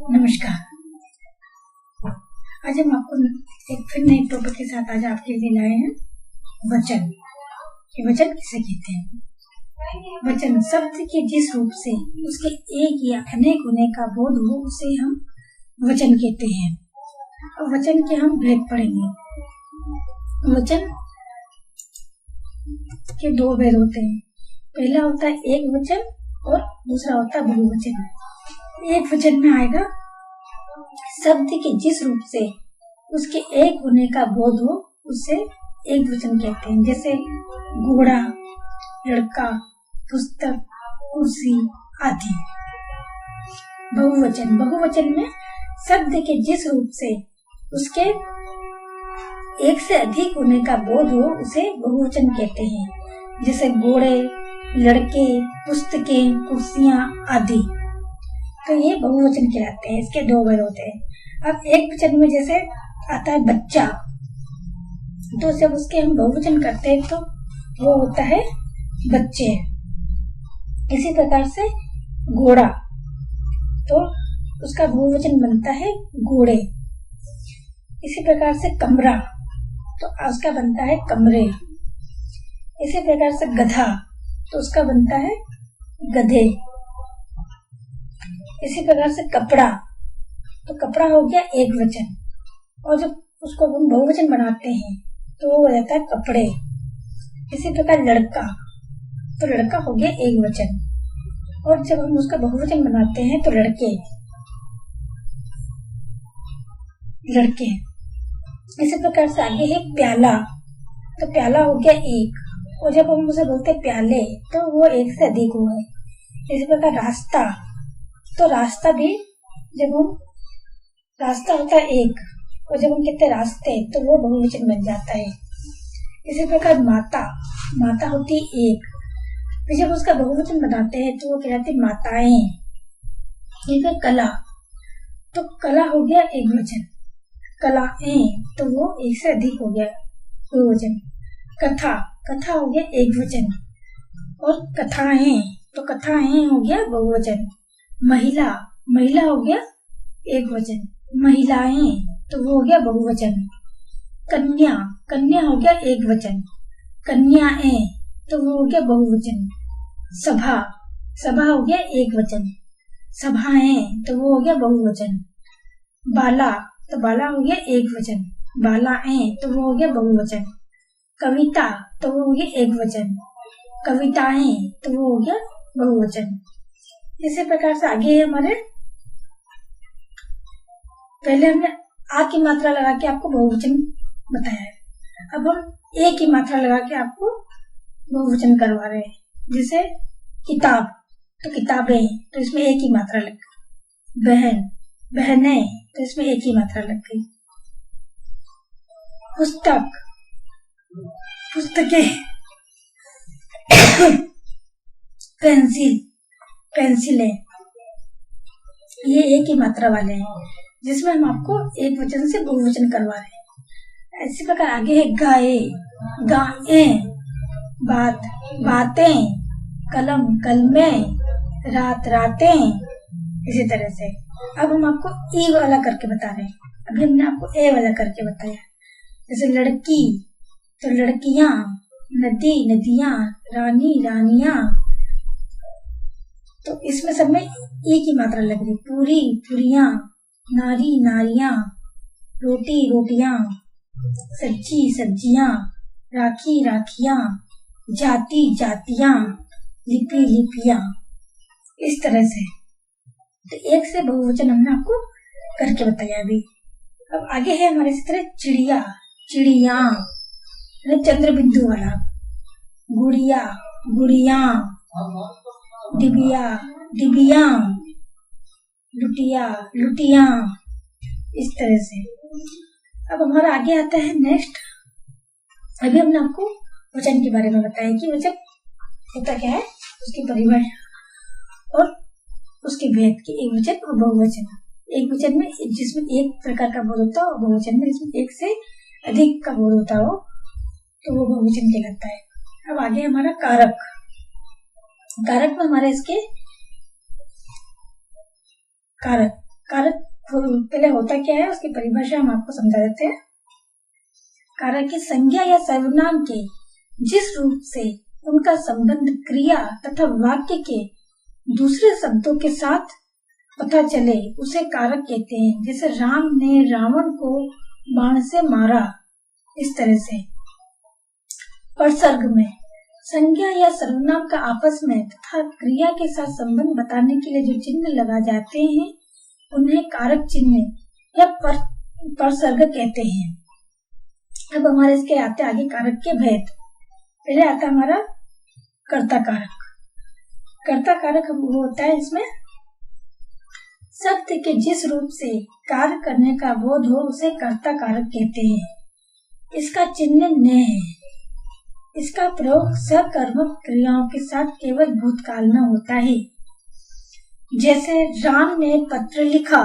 नमस्कार। आज हम आपको एक फिर नए टॉपिक के साथ आज आपके लिए लाए हैं वचन। ये वचन किसे कहते हैं? वचन शब्द के जिस रूप से उसके एक या अनेक होने का बोध हो उसे हम वचन कहते हैं। और वचन के हम भेद पढ़ेंगे। वचन के दो भेद होते हैं। पहला होता है एक वचन और दूसरा होता है बहुवचन। एक वचन में आएगा शब्द के जिस रूप से उसके एक होने का बोध हो उसे एक वचन कहते हैं। जैसे घोड़ा, लड़का, पुस्तक, कुर्सी आदि। बहुवचन में शब्द के जिस रूप से उसके एक से अधिक होने का बोध हो उसे बहुवचन कहते हैं। जैसे घोड़े, लड़के, पुस्तकें, कुर्सियां आदि। तो ये बहुवचन कहलाते हैं। इसके दो भेद होते हैं। अब एक वचन में जैसे आता है बच्चा, तो जब उसके हम बहुवचन करते हैं तो वो होता है बच्चे। इसी प्रकार से घोड़ा, तो उसका बहुवचन बनता है घोड़े। इसी प्रकार से कमरा, तो उसका बनता है कमरे। इसी प्रकार से गधा, तो उसका बनता है गधे। इसी प्रकार से कपड़ा, तो कपड़ा हो गया एक वचन, और जब उसको हम बहुवचन बनाते हैं तो वो हो जाता है कपड़े। इसी प्रकार लड़का, तो लड़का हो गया एक वचन, और जब हम उसका बहुवचन बनाते हैं तो लड़के। इसी प्रकार से आगे है प्याला, तो प्याला हो गया एक, और जब हम उसे बोलते हैं प्याले तो वो एक से अधिक हुए। इसी प्रकार रास्ता, तो रास्ता भी जब हम रास्ता होता है एक, और जब हम कहते हैं रास्ते तो वो बहुवचन बन जाता है। इसी प्रकार माता होती है एक, फिर जब उसका बहुवचन बनाते हैं तो वो कहलाती है माताएं। फिर कला, तो कला हो गया एक वचन, कलाएं, तो वो एक से अधिक हो गया बहुवचन। कथा हो गया एक वचन, और कथाएं, तो कथाएं हो गया बहुवचन। महिला हो गया एक वचन, महिलाएं, तो वो हो गया बहुवचन। कन्या हो गया एक वचन, कन्याएं, तो वो हो गया बहुवचन। सभा हो गया एक वचन, सभाएं, तो वो हो गया बहुवचन। बाला, तो बाला हो गया एक वचन, बालाएं, तो वो हो गया बहुवचन। कविता, तो वो हो गया एक वचन, कविताएं, तो वो हो गया बहुवचन। इसी प्रकार से आगे हमारे पहले हमने आ की मात्रा लगा के आपको बहुवचन बताया है। अब हम ए की मात्रा लगा के आपको बहुवचन करवा रहे हैं। जैसे किताब, तो किताबें, तो इसमें एक ही मात्रा लग गई। बहनें, तो इसमें एक ही मात्रा लग गई। पुस्तकें, पेंसिलें, ये एक ही मात्रा वाले हैं, जिसमें हम आपको एक वचन से बहुवचन करवा रहे हैं। इसी प्रकार आगे है गायें, बातें, कलम, कलमें, रातें। इसी तरह से अब हम आपको ई वाला करके बता रहे हैं। अभी हमने आपको ए वाला करके बताया। जैसे लड़की, तो लड़कियां, नदी, नदियां, रानी, रानियां, तो इसमें सब में ई की मात्रा लग रही। पूरी, पूरियां, नारी, नारियां, रोटी, रोटियां, सब्जी, सब्जियां, राखी, राखियां, जाति, जातियां, लिपि, लिपियां। इस तरह से तो एक से बहुवचन हमने आपको करके बताया अभी। अब आगे है हमारे इस तरह चिड़िया, चिड़िया, चंद्र बिंदु वाला, गुड़िया, गुड़िया, डिबिया, डिबिया, लुटिया, लुटिया। इस तरह से अब हमारा आगे आता है नेक्स्ट। अभी हमने आपको वचन के बारे में बताया कि वचन होता क्या है, उसकी परिभाषा और उसके भेद की। एक वचन और बहुवचन। एक वचन में जिसमें एक प्रकार का बोध होता है, और बहुवचन में इसमें एक से अधिक का बोध होता हो तो वो बहुवचन कहलाता है। अब आगे हमारा कारक। कारक में हमारे इसके कारक। कारक पहले होता क्या है उसकी परिभाषा हम आपको समझा देते हैं। कारक की संज्ञा या सर्वनाम के जिस रूप से उनका संबंध क्रिया तथा वाक्य के दूसरे शब्दों के साथ पता चले उसे कारक कहते हैं। जैसे राम ने रावण को बाण से मारा, इस तरह से। प्रसर्ग में संज्ञा या सर्वनाम का आपस में तथा क्रिया के साथ संबंध बताने के लिए जो चिन्ह लगा जाते हैं उन्हें कारक चिन्ह या प्रसर्ग कहते हैं। अब हमारे इसके आते आगे कारक के भेद। पहले आता हमारा कर्ता कारक। कर्ता कारक वो होता है इसमें शब्द के जिस रूप से कार्य करने का बोध हो उसे कर्ता कारक कहते हैं। इसका चिन्ह न है। इसका प्रयोग सकर्मक क्रियाओं के साथ केवल भूतकाल में होता है। जैसे राम ने पत्र लिखा,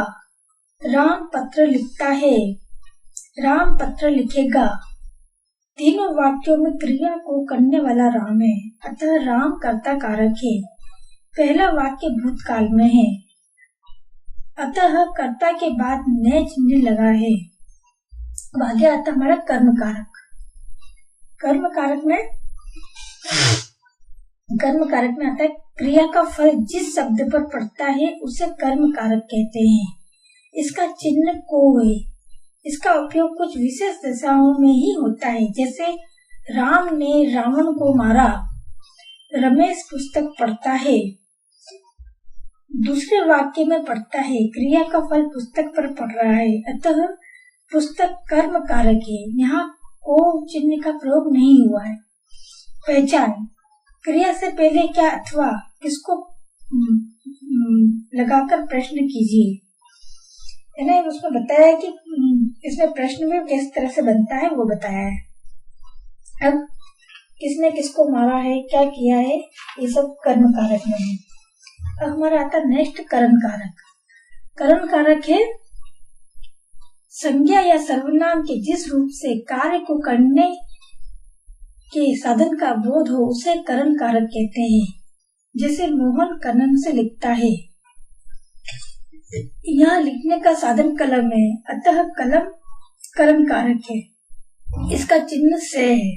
राम पत्र लिखता है, राम पत्र लिखेगा। तीनों वाक्यों में क्रिया को करने वाला राम है, अतः राम कर्ता कारक है। पहला वाक्य भूतकाल में है, अतः कर्ता के बाद न चिन्ह लगा है। अब आगे आता हमारा कर्म कारक। कर्म कारक में आता है क्रिया का फल जिस शब्द पर पड़ता है उसे कर्म कारक कहते हैं। इसका चिन्ह को है। इसका उपयोग कुछ विशेष दशाओं में ही होता है। जैसे राम ने रावण को मारा, रमेश पुस्तक पढ़ता है। दूसरे वाक्य में पढ़ता है, क्रिया का फल पुस्तक पर पड़ रहा है, अतः पुस्तक कर्म कारक है। यहाँ को चिन्ह का प्रयोग नहीं हुआ है। पहचान क्रिया से पहले क्या अथवा किसको लगाकर प्रश्न कीजिए। मैंने उसमें बताया है कि इसमें प्रश्न में किस तरह से बनता है वो बताया है। अब किसने किसको मारा है, क्या किया है, ये सब कर्म कारक में है। अब हमारा आता नेक्स्ट करण कारक। करण कारक है संज्ञा या सर्वनाम के जिस रूप से कार्य को करने के साधन का बोध हो उसे करण कारक कहते हैं। जैसे मोहन कलम से लिखता है। यहाँ लिखने का साधन कलम है, अतः कलम करण कारक है। इसका चिन्ह से है।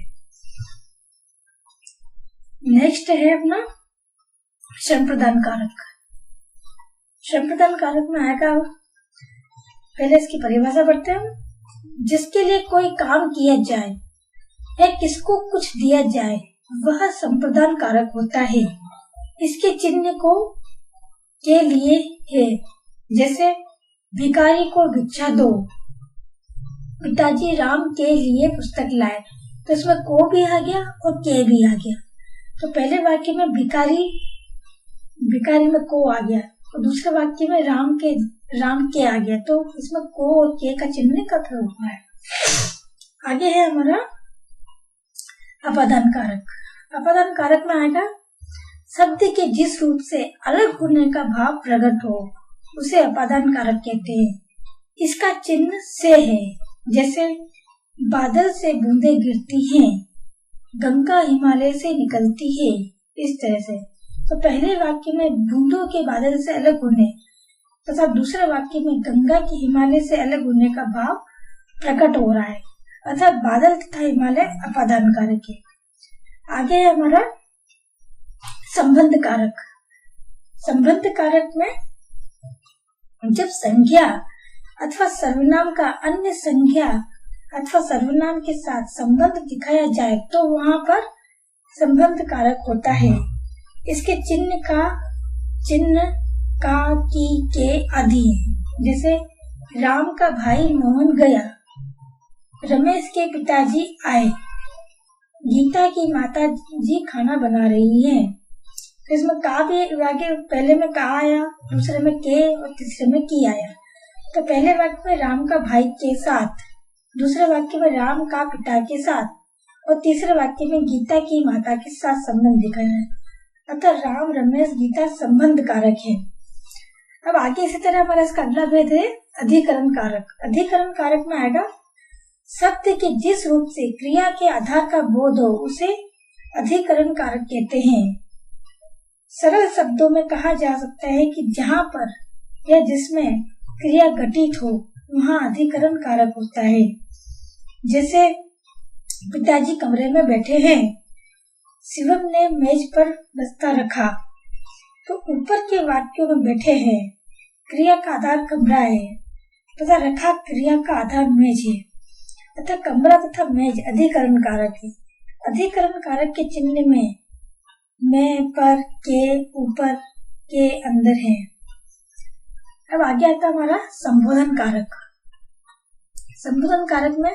नेक्स्ट है अपना श्रम प्रदान कारक। श्रम प्रदान कारक में आएगा, पहले इसकी परिभाषा पढ़ते हैं। जिसके लिए कोई काम किया जाए या किसको कुछ दिया जाए वह संप्रदान कारक होता है। इसके चिन्ह को के लिए है। जैसे भिखारी को भिक्षा दो, पिताजी राम के लिए पुस्तक लाए, तो इसमें को भी आ गया और के भी आ गया। तो पहले वाक्य में भिखारी में को आ गया, और दूसरे वाक्य में राम के आ गया, तो इसमें को और के का चिन्ह का प्रयोग हुआ है। आगे है हमारा अपादान कारक। अपादान कारक में आएगा शब्द के जिस रूप से अलग होने का भाव प्रकट हो उसे अपादान कारक कहते हैं। इसका चिन्ह से है। जैसे बादल से बूंदें गिरती हैं, गंगा हिमालय से निकलती है, इस तरह से। तो पहले वाक्य में बूंदों के बादल से अलग होने तथा दूसरे वाक्य में गंगा की हिमालय से अलग होने का भाव प्रकट हो रहा है, अतः बादल तथा हिमालय अपादान कारक है। आगे है हमारा संबंध कारक। संबंध कारक में जब संज्ञा अथवा सर्वनाम का अन्य संज्ञा अथवा सर्वनाम के साथ संबंध दिखाया जाए तो वहाँ पर संबंध कारक होता है। इसके चिन्ह का की के आदि है। जैसे राम का भाई मोहन गया, रमेश के पिताजी आए, गीता की माता जी खाना बना रही हैं। तो इसमें का भी आगे, पहले में का आया, दूसरे में के और तीसरे में की आया। तो पहले वाक्य में राम का भाई के साथ, दूसरे वाक्य में राम का पिता के साथ और तीसरे वाक्य में गीता की माता के साथ संबंध दिखाया है, अतः राम रमेश गीता संबंध कारक है। अब आगे इसी तरह हमारा इसका अगला भेद है अधिकरण कारक। अधिकरण कारक में आएगा सत्य के जिस रूप से क्रिया के आधार का बोध हो उसे अधिकरण कारक कहते हैं। सरल शब्दों में कहा जा सकता है कि जहाँ पर या जिसमें क्रिया घटित हो वहाँ अधिकरण कारक होता है। जैसे पिताजी कमरे में बैठे हैं, शिवम ने मेज पर बस्ता रखा, तो ऊपर के वाक्यों में बैठे हैं क्रिया का आधार कमरा है तथा रखा क्रिया का आधार मेज है, तथा कमरा तथा मेज अधिकरण कारक है। अधिकरण कारक के चिन्ह में, पर, के, ऊपर, के, अंदर है। अब आगे आता हमारा संबोधन कारक। संबोधन कारक में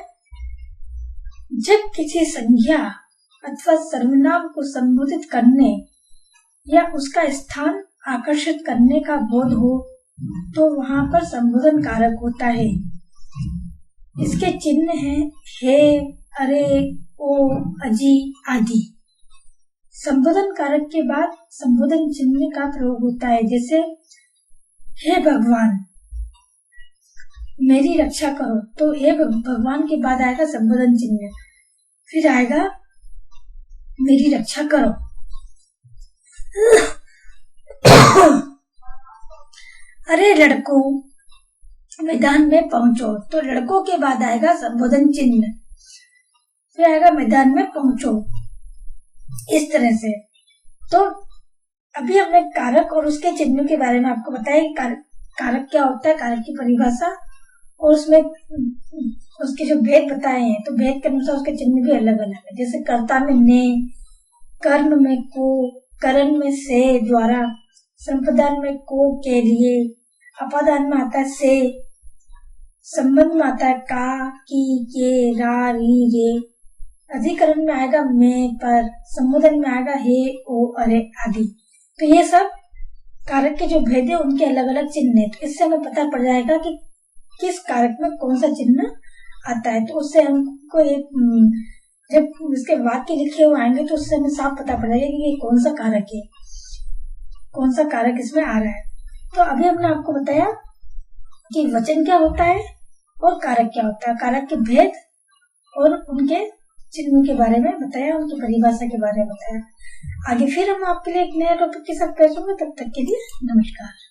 जब किसी संज्ञा अथवा सर्वनाम को संबोधित करने या उसका स्थान आकर्षित करने का बोध हो तो वहाँ पर संबोधन कारक होता है। इसके चिन्ह हैं हे, अरे, ओ, अजी आदि। संबोधन कारक के बाद संबोधन चिन्ह का प्रयोग होता है। जैसे हे भगवान मेरी रक्षा करो, तो हे भगवान के बाद आएगा संबोधन चिन्ह, फिर आएगा मेरी रक्षा करो। अरे लड़कों मैदान में पहुंचो, तो लड़कों के बाद आएगा संबोधन चिन्ह, फिर आएगा मैदान में पहुंचो। इस तरह से तो अभी हमने कारक और उसके चिन्ह के बारे में आपको बताया। कारक क्या होता है, कारक की परिभाषा, और उसमें उसके जो भेद बताए हैं, तो भेद के अनुसार उसके चिन्ह भी अलग अलग है। जैसे कर्ता में ने, कर्म में को, करण में से, द्वारा, संप्रदान में को, के लिए, अपादान में आता है से, संबंध में आता है का, की, के, रा, री, रे, अधिकरण में आएगा में, पर, संबोधन में आएगा हे, ओ, अरे आदि। तो ये सब कारक के जो भेद है उनके अलग अलग चिन्ह है। तो इससे हमें पता पड़ जाएगा कि किस कारक में कौन सा चिन्ह आता है। तो उससे हमको जब इसके वाक्य लिखे हुए आएंगे तो उससे हमें साफ पता पड़ जाएगा कि ये कौन सा कारक है, कौन सा कारक इसमें आ रहा है। तो अभी हमने आपको बताया कि वचन क्या होता है और कारक क्या होता है, कारक के भेद और उनके चिन्हों के बारे में बताया, उनकी परिभाषा के बारे में बताया। आगे फिर हम आपके लिए एक नया टॉपिक के साथ पेश होंगे। तब तक के लिए नमस्कार।